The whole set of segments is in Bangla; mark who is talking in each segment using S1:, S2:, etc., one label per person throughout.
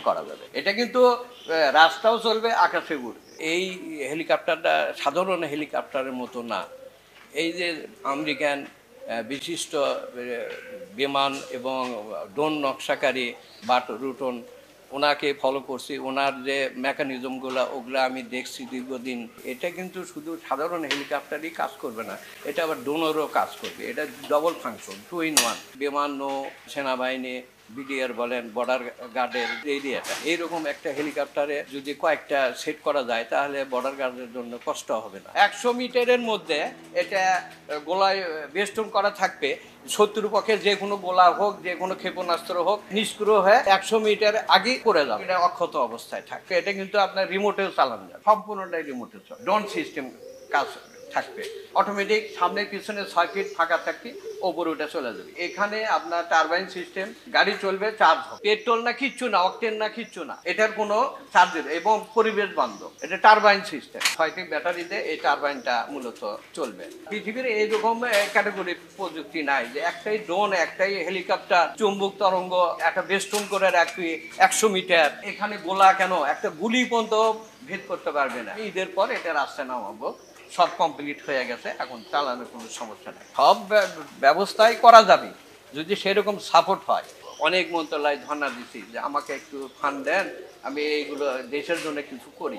S1: করা যাবে। এটা কিন্তু রাস্তাও চলবে, আকাশে উড়বে। এই হেলিকপ্টারটা সাধারণ হেলিকপ্টারের মতো না। এই যে আমেরিকান বিশিষ্ট বিমান এবং ড্রোন নকশাকারী বাট রুটন, ওনাকে ফলো করছি, ওনার যে মেকানিজমগুলো ওগুলো আমি দেখছি দীর্ঘদিন। এটা কিন্তু শুধু সাধারণ হেলিকপ্টারই কাজ করবে না, এটা আবার ড্রোনেরও কাজ করবে। এটা ডবল ফাংশন, 2 in 1। বিমান নৌ সেনাবাহিনী, বিডিআর বলেন, বর্ডার গার্ডের এরিয়াটা এইরকম একটা হেলিকপ্টারে যদি কয়েকটা সেট করা যায় তাহলে বর্ডার গার্ডের জন্য কষ্ট হবে না। 100 মিটারের মধ্যে এটা গোলায় বেষ্টন করা থাকবে। শত্রু পক্ষের যে কোনো গোলা হোক, যে কোনো ক্ষেপণাস্ত্র হোক, নিষ্ক্রিয় হয়ে 100 মিটার আগে করে যাবে। এটা অক্ষত অবস্থায় থাকবে। এটা কিন্তু আপনার রিমোটেও চালানো যাবে, সম্পূর্ণটাই রিমোটে চলে। ড্রোন সিস্টেম কাজ থাকবে, অটোমেটিক। সামনে পিছনে 6 ফিট ফাঁকা থাকবে, ওপরে ওটা চলে যাবে। এখানে আপনার টারবাইন সিস্টেম, গাড়ি চলবে, চার্জ হবে। পেট্রোল না কিচ্ছু না, অকটেন না কিচ্ছু না, এটার কোনো চার্জ এবং পরিবেশ বান্ধব। এটা টারবাইন সিস্টেম, 6টি ব্যাটারিতে এই টারবাইনটা মূলত চলবে। পৃথিবীর এইরকম ক্যাটাগরি প্রযুক্তি নাই যে একটাই ড্রোন, একটাই হেলিকপ্টার, চুম্বক তরঙ্গ একটা বেষ্টন করে রাখবি 100 মিটার। এখানে গোলা কেন, একটা গুলি পর্যন্ত ভেদ করতে পারবে না। ঈদের পর এটা রাস্তায় নামাবো, সব কমপ্লিট হয়ে গেছে, এখন চালানোর কোনো সমস্যা নেই। সব ব্যবস্থাই করা যাবে যদি সেরকম সাপোর্ট হয়। অনেক মন্ত্রণালয় ধর্ণা দিচ্ছি যে আমাকে একটু ফান্ড দেন, আমি এইগুলো দেশের জন্য কিছু করি।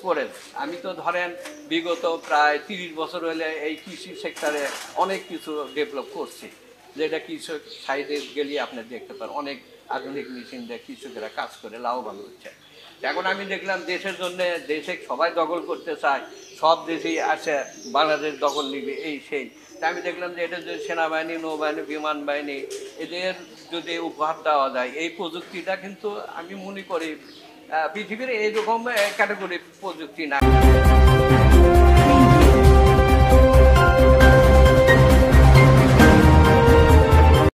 S1: করে আমি তো ধরেন বিগত প্রায় 30 বছর হলে এই কৃষি সেক্টরে অনেক কিছু ডেভেলপ করছি, যেটা কৃষক সাইডে গেলে আপনি দেখতে পারেন অনেক আধুনিক মেশিন দিয়ে কৃষকেরা কাজ করে লাভবান হচ্ছে। এখন আমি দেখলাম দেশের জন্য, দেশে সবাই দখল করতে চায়, সব দেশেই আসে বাংলাদেশ দখল নিবে এই সেই। তা আমি দেখলাম যে এটা যদি সেনাবাহিনী, নৌবাহিনী, বিমান বাহিনী এদের যদি উপহার দেওয়া যায়, এই প্রযুক্তিটা কিন্তু আমি মনে করি পৃথিবীর এইরকম ক্যাটাগরি প্রযুক্তি না।